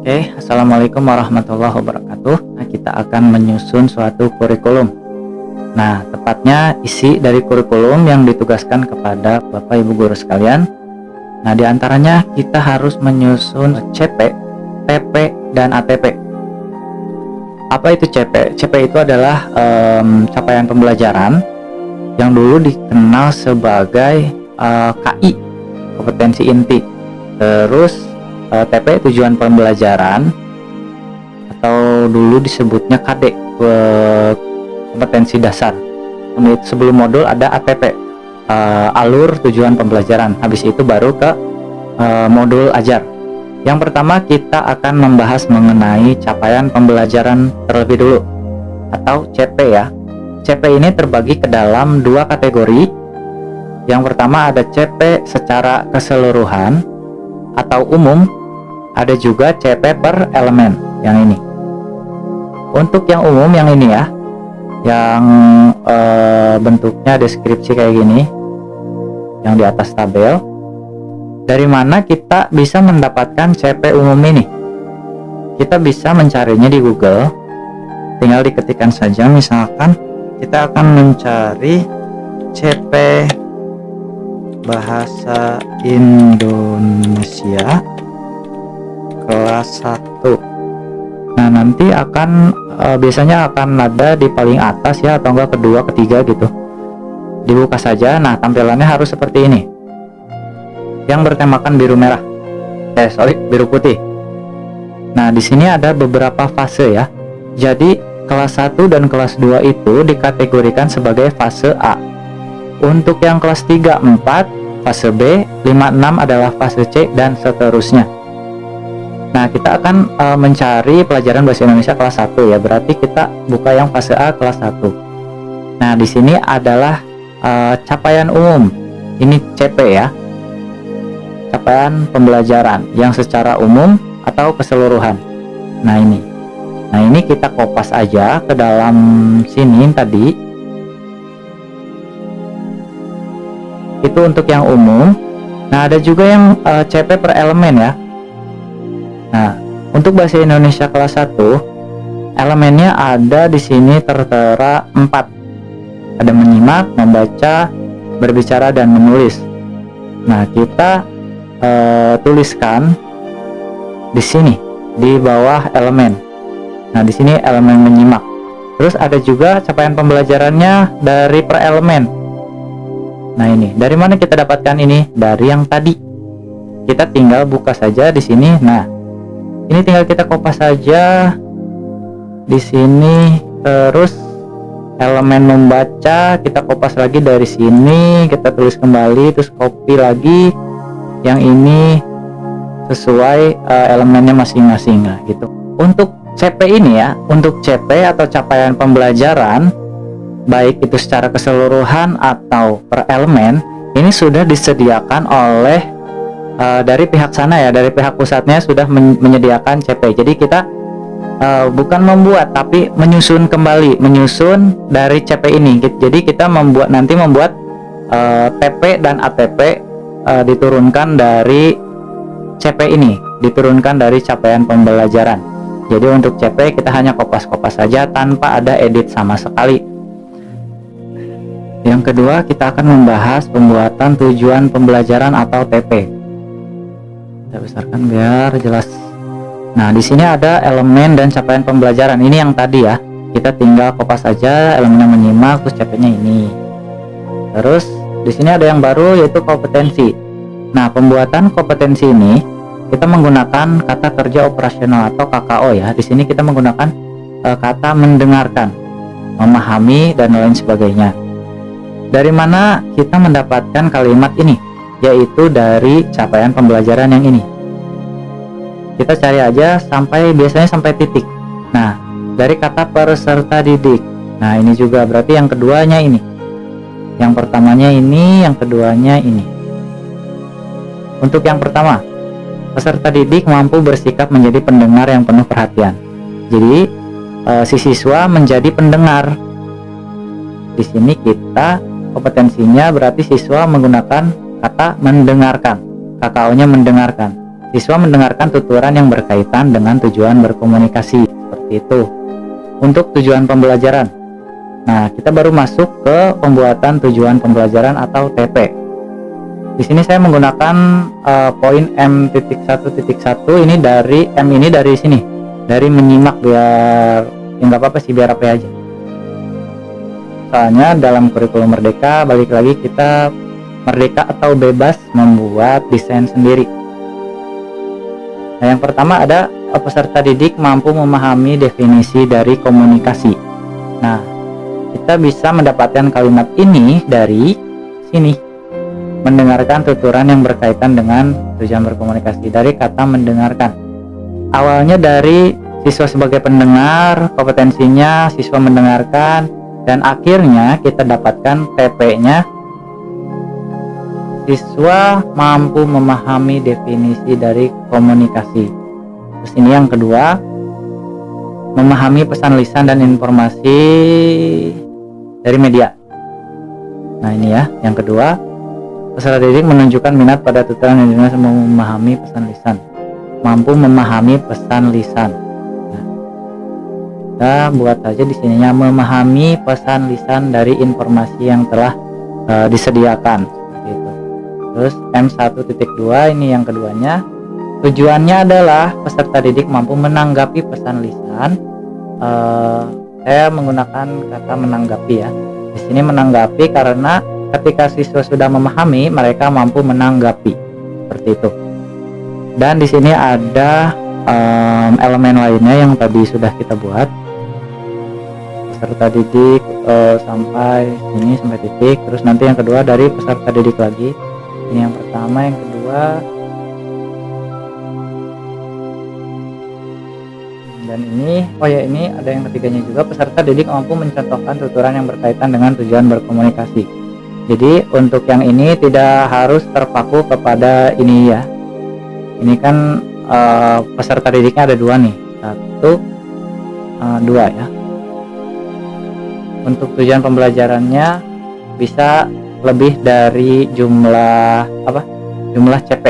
Oke, Assalamualaikum warahmatullahi wabarakatuh. Nah, kita akan menyusun suatu kurikulum. Nah, tepatnya isi dari kurikulum yang ditugaskan kepada Bapak Ibu guru sekalian. Nah, diantaranya kita harus menyusun CP, TP, dan ATP. Apa itu CP? CP itu adalah capaian pembelajaran yang dulu dikenal sebagai KI, kompetensi inti. Terus TP tujuan pembelajaran, atau dulu disebutnya KD, kompetensi dasar. Sebelum modul ada ATP, alur tujuan pembelajaran. Habis itu baru ke modul ajar. Yang pertama kita akan membahas mengenai capaian pembelajaran terlebih dulu, atau CP ya. CP ini terbagi ke dalam dua kategori. Yang pertama ada CP secara keseluruhan atau umum, ada juga CP per elemen yang ini. Untuk yang umum yang ini ya, yang bentuknya deskripsi kayak gini, yang di atas tabel. Dari mana kita bisa mendapatkan CP umum ini? Kita bisa mencarinya di Google. Tinggal diketikkan saja, misalkan kita akan mencari CP Bahasa Indonesia kelas 1. Nah, nanti akan biasanya akan ada di paling atas ya, atau enggak kedua, ketiga gitu. Dibuka saja. Nah, tampilannya harus seperti ini, yang bertemakan biru merah, biru putih. Nah, di sini ada beberapa fase ya. Jadi kelas 1 dan kelas 2 itu dikategorikan sebagai fase A. Untuk yang kelas 3, 4 fase B, 5, 6 adalah fase C, dan seterusnya. Nah, kita akan mencari pelajaran bahasa Indonesia kelas 1 ya. Berarti kita buka yang fase A kelas 1. Nah, di sini adalah capaian umum. Ini CP ya. Capaian pembelajaran yang secara umum atau keseluruhan. Nah, ini. Nah, ini kita kopas aja ke dalam sini tadi. Itu untuk yang umum. Nah, ada juga yang CP per elemen ya. Nah, untuk bahasa Indonesia kelas 1, elemennya ada di sini tertera 4. Ada menyimak, membaca, berbicara, dan menulis. Nah, kita tuliskan di sini di bawah elemen. Nah, di sini elemen menyimak. Terus ada juga capaian pembelajarannya dari per elemen. Nah, ini dari mana kita dapatkan ini? Dari yang tadi. Kita tinggal buka saja di sini. Nah, ini tinggal kita kopas saja di sini. Terus elemen membaca kita kopas lagi dari sini, kita tulis kembali, terus copy lagi yang ini sesuai elemennya masing-masing. Nah, gitu. Untuk CP ini ya, untuk CP atau capaian pembelajaran, baik itu secara keseluruhan atau per elemen, ini sudah disediakan oleh dari pihak sana ya, dari pihak pusatnya sudah menyediakan CP. Jadi kita bukan membuat, tapi menyusun kembali, menyusun dari CP ini. Jadi kita membuat TP dan ATP diturunkan dari CP ini, diturunkan dari capaian pembelajaran. Jadi untuk CP kita hanya kopas-kopas saja tanpa ada edit sama sekali. Yang kedua, kita akan membahas pembuatan tujuan pembelajaran atau TP. Kita besarkan biar jelas. Nah, di sini ada elemen dan capaian pembelajaran. Ini yang tadi ya. Kita tinggal kopas saja elemennya menyimak, terus CP-nya ini. Terus di sini ada yang baru, yaitu kompetensi. Nah, pembuatan kompetensi ini kita menggunakan kata kerja operasional atau KKO ya. Di sini kita menggunakan kata mendengarkan, memahami, dan lain sebagainya. Dari mana kita mendapatkan kalimat ini? Yaitu dari capaian pembelajaran yang ini. Kita cari aja biasanya sampai titik. Nah, dari kata peserta didik. Nah, ini juga berarti yang keduanya ini. Yang pertamanya ini, yang keduanya ini. Untuk yang pertama, peserta didik mampu bersikap menjadi pendengar yang penuh perhatian. Jadi si siswa menjadi pendengar. Di sini kita kompetensinya berarti siswa menggunakan kata mendengarkan, KKO-nya mendengarkan. siswa mendengarkan tuturan yang berkaitan dengan tujuan berkomunikasi, seperti itu. Untuk tujuan pembelajaran, nah kita baru masuk ke pembuatan tujuan pembelajaran atau TP. Di sini saya menggunakan poin M.1.1 ini dari sini, dari menyimak, biar ya nggak apa-apa sih, biar apa aja. Soalnya dalam kurikulum merdeka, balik lagi, kita merdeka atau bebas membuat desain sendiri. Nah, yang pertama ada peserta didik mampu memahami definisi dari komunikasi. Nah, kita bisa mendapatkan kalimat ini dari sini. Mendengarkan tuturan yang berkaitan dengan tujuan berkomunikasi, dari kata mendengarkan. Awalnya dari siswa sebagai pendengar, kompetensinya siswa mendengarkan, dan akhirnya kita dapatkan TP-nya, siswa mampu memahami definisi dari komunikasi. Terus ini yang kedua, memahami pesan lisan dan informasi dari media. Nah ini ya, yang kedua, peserta didik menunjukkan minat pada tutoran yang dinilai memahami pesan lisan, mampu memahami pesan lisan. Nah, kita buat saja di sininya memahami pesan lisan dari informasi yang telah disediakan, seperti itu. Terus M1.2 ini yang keduanya, tujuannya adalah peserta didik mampu menanggapi pesan lisan. Saya menggunakan kata menanggapi ya. Di sini menanggapi karena ketika siswa sudah memahami, mereka mampu menanggapi, seperti itu. Dan di sini ada elemen lainnya yang tadi sudah kita buat. Peserta didik sampai sini, sampai titik. Terus nanti yang kedua dari peserta didik lagi. Ini yang pertama, yang kedua, dan ini, oh ya, ini ada yang ketiganya juga. Peserta didik mampu mencontohkan tuturan yang berkaitan dengan tujuan berkomunikasi. Jadi untuk yang ini tidak harus terpaku kepada ini ya. Ini kan peserta didiknya ada dua nih, 1, 2 ya. Untuk tujuan pembelajarannya bisa lebih dari jumlah CP.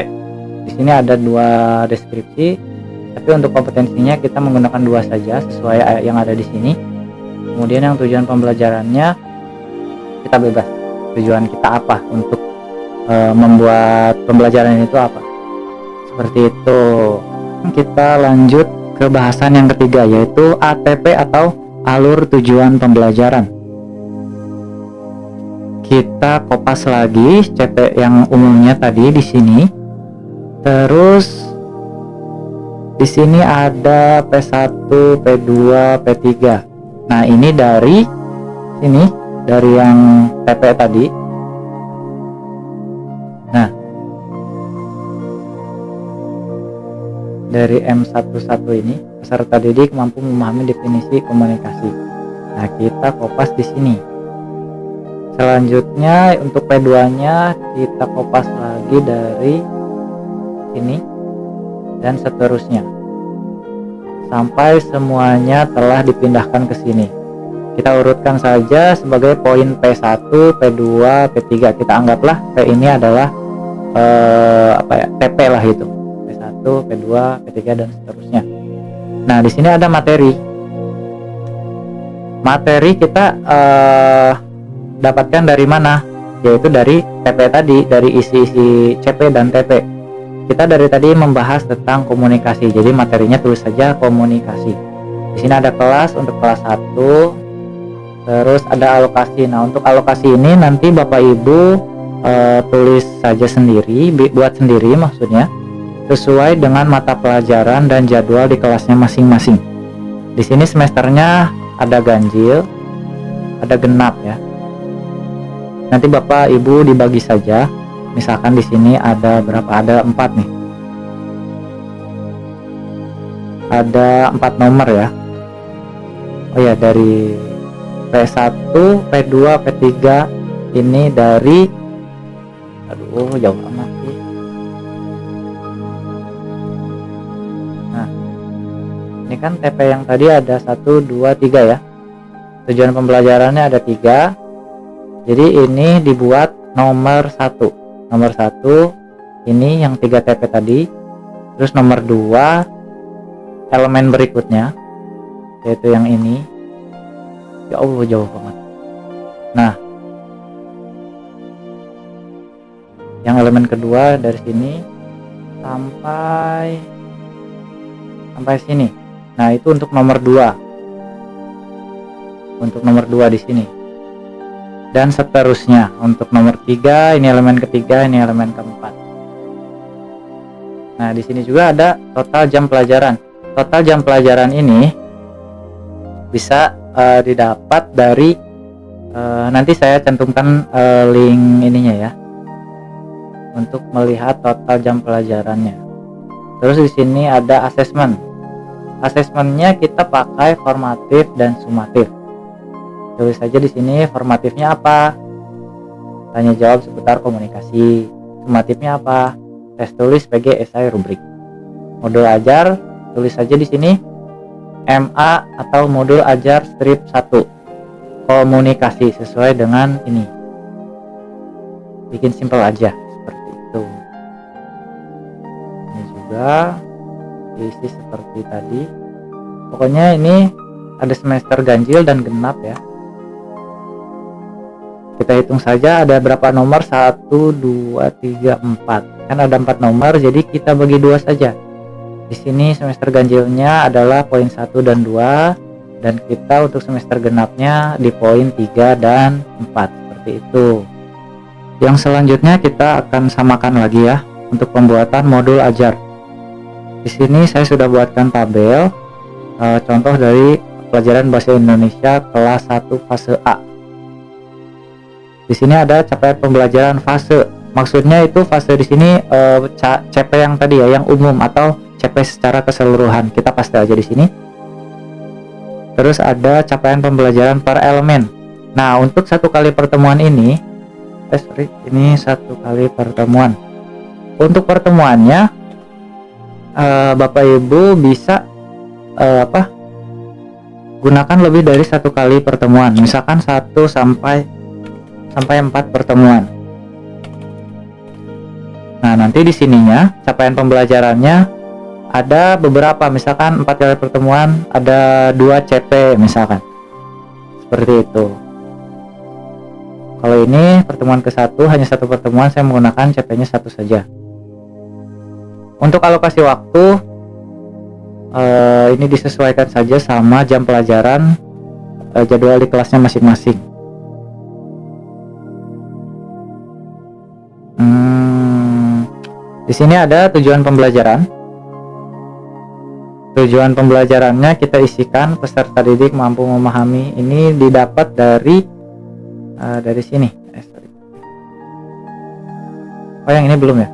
Di sini ada 2 deskripsi, tapi untuk kompetensinya kita menggunakan 2 saja sesuai yang ada di sini. Kemudian yang tujuan pembelajarannya kita bebas. Tujuan kita apa untuk membuat pembelajaran itu apa, seperti itu. Kita lanjut ke bahasan yang ketiga, yaitu ATP atau alur tujuan pembelajaran. Kita kopas lagi CP yang umumnya tadi di sini. Terus di sini ada P1, P2, P3. Nah, ini dari sini, dari yang TP tadi. Nah, dari M11 ini, peserta didik mampu memahami definisi komunikasi. Nah, kita kopas di sini. Selanjutnya untuk P2-nya kita kopas lagi dari sini dan seterusnya sampai semuanya telah dipindahkan ke sini. Kita urutkan saja sebagai poin P1, P2, P3. Kita anggaplah P ini adalah TP lah itu. P1, P2, P3 dan seterusnya. Nah, di sini ada materi. Materi kita dapatkan dari mana? Yaitu dari TP tadi, dari isi-isi CP dan TP. Kita dari tadi membahas tentang komunikasi. Jadi materinya tulis saja komunikasi. Di sini ada kelas untuk kelas 1. Terus ada alokasi. Nah, untuk alokasi ini nanti Bapak Ibu tulis saja sendiri, buat sendiri maksudnya, sesuai dengan mata pelajaran dan jadwal di kelasnya masing-masing. Di sini semesternya ada ganjil, ada genap ya. Nanti Bapak Ibu dibagi saja. Misalkan di sini ada berapa? Ada 4 nih. Ada 4 nomor ya. Oh ya, dari P1, P2, P3 ini dari, aduh jauh amat sih. Nah, ini kan TP yang tadi ada 1, 2, 3 ya. Tujuan pembelajarannya ada 3. Jadi ini dibuat nomor 1. Nomor 1 ini yang 3 TP tadi. Terus nomor 2 elemen berikutnya, yaitu yang ini. Ya Allah, jauh banget. Nah, yang elemen kedua dari sini sampai sini. Nah, itu untuk nomor 2. Untuk nomor 2 di sini. Dan seterusnya. Untuk nomor 3, ini elemen ketiga, ini elemen keempat. Nah, di sini juga ada total jam pelajaran. Total jam pelajaran ini bisa didapat dari nanti saya cantumkan link ininya ya, untuk melihat total jam pelajarannya. Terus di sini ada asesmen. Asesmennya kita pakai formatif dan sumatif. Tulis saja di sini formatifnya apa? Tanya jawab seputar komunikasi. Sumatifnya apa? Tes tulis, PG, esai, rubrik. Modul ajar, tulis saja di sini MA atau modul ajar strip 1. Komunikasi sesuai dengan ini. Bikin simpel aja seperti itu. Ini juga diisi seperti tadi. Pokoknya ini ada semester ganjil dan genap ya. Kita hitung saja ada berapa nomor, 1, 2, 3, 4. Kan ada 4 nomor, jadi kita bagi 2 saja. Di sini semester ganjilnya adalah poin 1 dan 2, dan kita untuk semester genapnya di poin 3 dan 4, seperti itu. Yang selanjutnya kita akan samakan lagi ya untuk pembuatan modul ajar. Di sini saya sudah buatkan tabel contoh dari pelajaran bahasa Indonesia kelas 1 fase A. Di sini ada capaian pembelajaran fase. Maksudnya itu fase di sini CP yang tadi ya, yang umum atau CP secara keseluruhan. Kita paste aja di sini. Terus ada capaian pembelajaran per elemen. Nah, untuk 1 kali pertemuan ini, ini 1 kali pertemuan. Untuk pertemuannya, Bapak Ibu bisa gunakan lebih dari 1 kali pertemuan. Misalkan 1 sampai 4 pertemuan. Nah, nanti di sininya capaian pembelajarannya ada beberapa, misalkan 4 kali pertemuan ada 2 CP misalkan. Seperti itu. Kalau ini pertemuan ke-1 hanya 1 pertemuan, saya menggunakan CP-nya 1 saja. Untuk alokasi waktu ini disesuaikan saja sama jam pelajaran, jadwal di kelasnya masing-masing. Di sini ada tujuan pembelajaran. Tujuan pembelajarannya kita isikan peserta didik mampu memahami. Ini didapat dari sini. Oh, yang ini belum ya?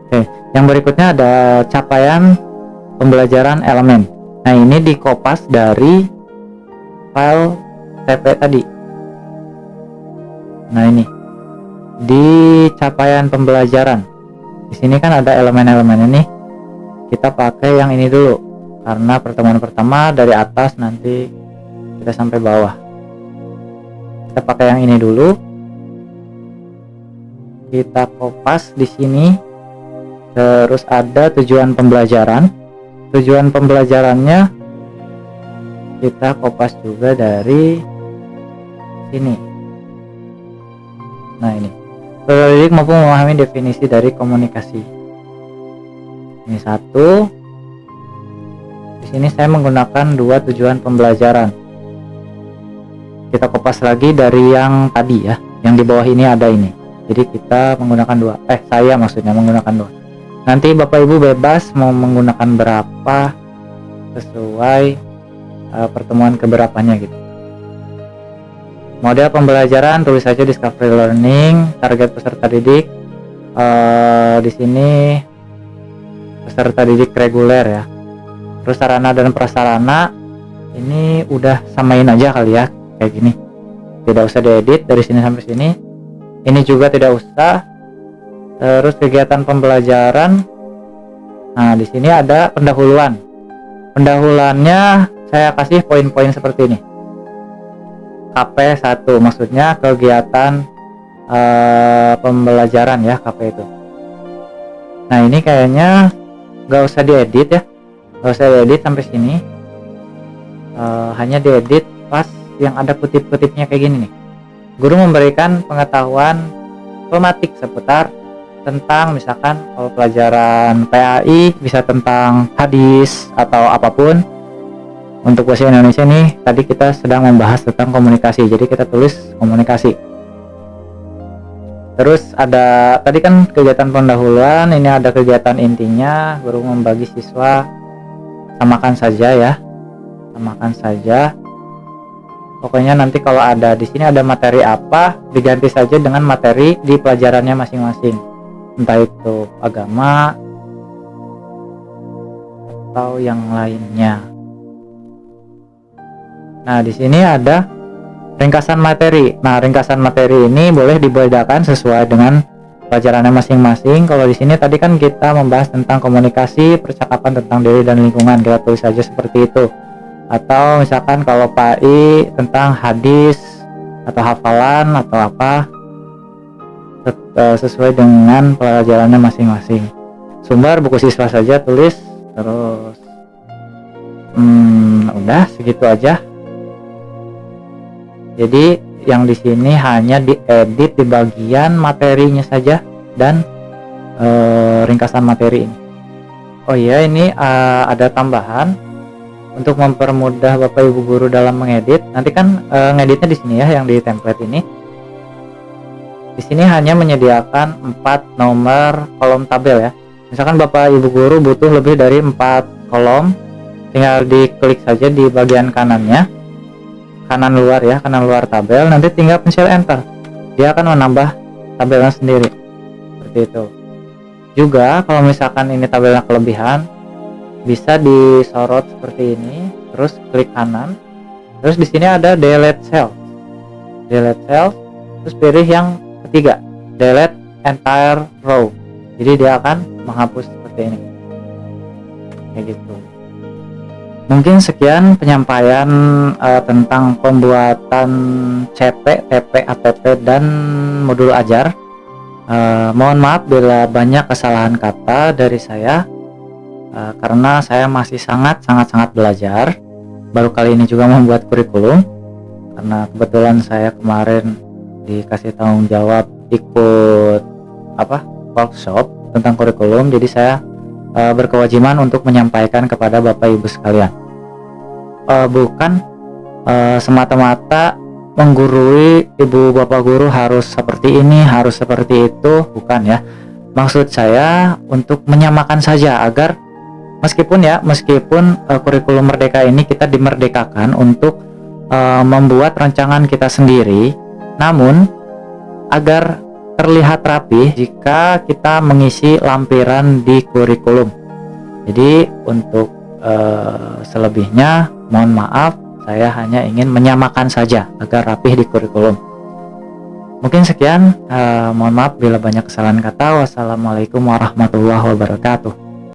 Oke, yang berikutnya ada capaian pembelajaran elemen. Nah, ini dikopas dari file TP tadi. Nah, ini di capaian pembelajaran. Di sini kan ada elemen-elemen ini. Kita pakai yang ini dulu karena pertemuan pertama dari atas nanti kita sampai bawah. Kita pakai yang ini dulu. Kita kopas di sini. Terus ada tujuan pembelajaran. Tujuan pembelajarannya kita kopas juga dari sini. Nah, ini peserta didik mampu memahami definisi dari komunikasi. Ini 1. Di sini saya menggunakan 2 tujuan pembelajaran. Kita kopas lagi dari yang tadi ya, yang di bawah ini ada ini. Jadi kita menggunakan 2. Saya maksudnya menggunakan 2. Nanti Bapak Ibu bebas mau menggunakan berapa sesuai pertemuan keberapanya gitu. Model pembelajaran tulis saja discovery learning. Target peserta didik di sini peserta didik reguler ya. Terus sarana dan prasarana ini udah samain aja kali ya, kayak gini. Tidak usah diedit dari sini sampai sini. Ini juga tidak usah. Terus kegiatan pembelajaran. Nah, di sini ada pendahuluan. Pendahuluannya saya kasih poin-poin seperti ini. KP 1 maksudnya kegiatan pembelajaran ya KP itu. Nah ini kayaknya gak usah diedit ya, gak usah diedit sampai sini. Hanya diedit pas yang ada kutip-kutipnya kayak gini nih. Guru memberikan pengetahuan pematik seputar tentang, misalkan kalau pelajaran PAI bisa tentang hadis atau apapun. Untuk bahasa Indonesia nih, tadi kita sedang membahas tentang komunikasi, jadi kita tulis komunikasi. Terus ada tadi kan kegiatan pendahuluan, ini ada kegiatan intinya. Guru membagi siswa, samakan saja ya, samakan saja. Pokoknya nanti kalau ada di sini ada materi apa, diganti saja dengan materi di pelajarannya masing-masing, entah itu agama atau yang lainnya. Nah, di sini ada ringkasan materi. Nah, ringkasan materi ini boleh dibedakan sesuai dengan pelajarannya masing-masing. Kalau di sini tadi kan kita membahas tentang komunikasi, percakapan tentang diri dan lingkungan, kita tulis saja seperti itu. Atau misalkan kalau PAI tentang hadis atau hafalan atau apa, sesuai dengan pelajarannya masing-masing. Sumber buku siswa saja tulis. Terus udah segitu aja. Jadi yang di sini hanya diedit di bagian materinya saja dan ringkasan materi ini. Oh iya, ini ada tambahan untuk mempermudah Bapak Ibu guru dalam mengedit. Nanti kan ngeditnya di sini ya, yang di template ini. Di sini hanya menyediakan 4 nomor kolom tabel ya. Misalkan Bapak Ibu guru butuh lebih dari 4 kolom, tinggal diklik saja di bagian kanannya, kanan luar ya, kanan luar tabel, nanti tinggal pencet enter, dia akan menambah tabelnya sendiri seperti itu. Juga kalau misalkan ini tabelnya kelebihan, bisa disorot seperti ini, terus klik kanan, terus di sini ada delete cell, terus pilih yang ketiga, delete entire row, jadi dia akan menghapus seperti ini, kayak gitu. Mungkin sekian penyampaian tentang pembuatan CP, TP, APP, dan modul ajar. Mohon maaf bila banyak kesalahan kata dari saya, karena saya masih sangat belajar. Baru kali ini juga membuat kurikulum, karena kebetulan saya kemarin dikasih tanggung jawab ikut workshop tentang kurikulum, jadi saya berkewajiban untuk menyampaikan kepada Bapak Ibu sekalian. Bukan semata-mata menggurui Ibu Bapak guru harus seperti ini, harus seperti itu, bukan ya. Maksud saya untuk menyamakan saja agar meskipun kurikulum merdeka ini kita dimerdekakan untuk membuat rancangan kita sendiri, namun agar terlihat rapi jika kita mengisi lampiran di kurikulum. Jadi untuk selebihnya mohon maaf, saya hanya ingin menyamakan saja agar rapi di kurikulum. Mungkin sekian, mohon maaf bila banyak kesalahan kata. Wassalamualaikum warahmatullahi wabarakatuh.